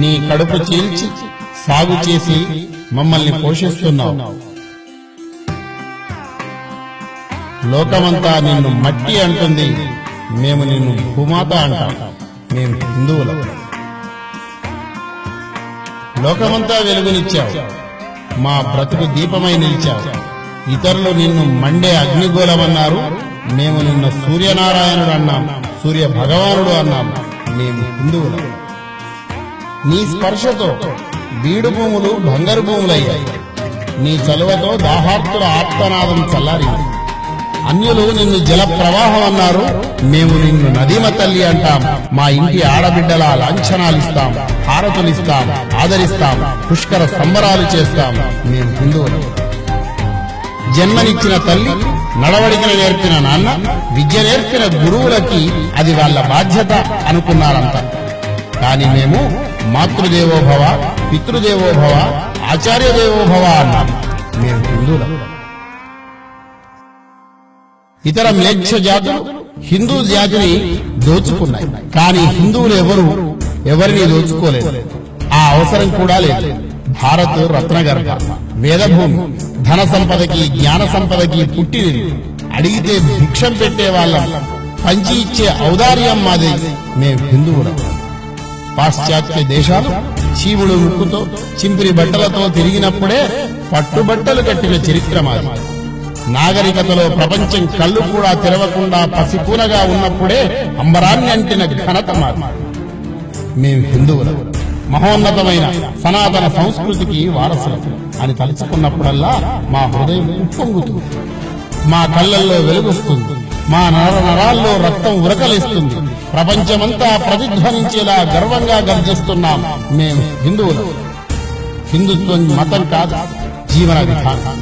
నీ కడుపు చీల్చి సాగు చేసి మమ్మల్ని పోషిస్తున్నావు. లోకమంతా నిన్ను మట్టి అంటుంది, మేము నిన్ను భూమాత అంటాం. మేము హిందువులం. లోకమంతా వెలుగునిచ్చావు, మా బ్రతుకు దీపమై నిలిచావు. ఇతరులు నిన్ను మండే అగ్నిగోళమన్నారు, మేము నిన్ను సూర్యనారాయణుడు అన్నాం, సూర్య భగవానుడు అన్నాం. మేము హిందువులం. నీ స్పర్శతో బీడు భూములు బంగారు భూములయ్యాయి. నీ చలువతో దాహార్తుల ఆర్తనాదం చల్లారింది. అన్యులు నిన్ను జల ప్రవాహం అన్నారు, మేము నిన్ను నదీమ తల్లి అంటాం. మా ఇంటి ఆడబిడ్డల లాంఛనాలిస్తాం, హారతులిస్తాం, ఆదరిస్తాం, పుష్కర సంబరాలు చేస్తాం. మేము హిందువులం. జన్మనిచ్చిన తల్లి, నడవడికను నేర్పిన నాన్న, విద్య నేర్పిన గురువులకి అది వాళ్ళ బాధ్యత అనుకున్నారంతా. కాని మేము మాతృదేవోభవ, పితృదేవోభవ, ఆచార్యదేవోభవ అన్నాం. మేము హిందువులం. ఇతర మ్లేచ్ఛ జాతులు హిందూ జాతిని దోచుకున్నాయి. కానీ హిందువులు ఎవరిని దోచుకోలేదు. ఆ అవసరం కూడా లేదు. భారత్ రత్నగర్భ, వేదభూమి, ధన సంపదకి జ్ఞాన సంపదకి పుట్టినిల్లు. అడిగితే భిక్షం పెట్టే వాళ్ళం, పంచి ఇచ్చే ఔదార్యం మాది. మేము హిందువులం. పాశ్చాత్య దేశాలు చీవుడు ముక్కుతో చింపిరి బట్టలతో తిరిగినప్పుడే పట్టుబట్టలు కట్టిన చరిత్ర మాది. నాగరికతలో ప్రపంచం కళ్ళు కూడా తెరవకుండా పసిపూనగా ఉన్నప్పుడే అంబరాన్ని అంటిన ఘనత మాది. మేము హిందువులం. మహోన్నతమైన సనాతన సంస్కృతికి వారసులం అని తలుచుకున్నప్పుడల్లా మా హృదయం ఉప్పొంగుతుంది, మా కళ్ళల్లో వెలుగొస్తుంది, మా నరాల్లో రక్తం ఉరకలేస్తుంది. ప్రపంచమంతా ప్రతిధ్వనించేలా గర్వంగా గర్జిస్తున్నాం. మేము హిందువులం. హిందుత్వం మతం కాదు, జీవన విధానం.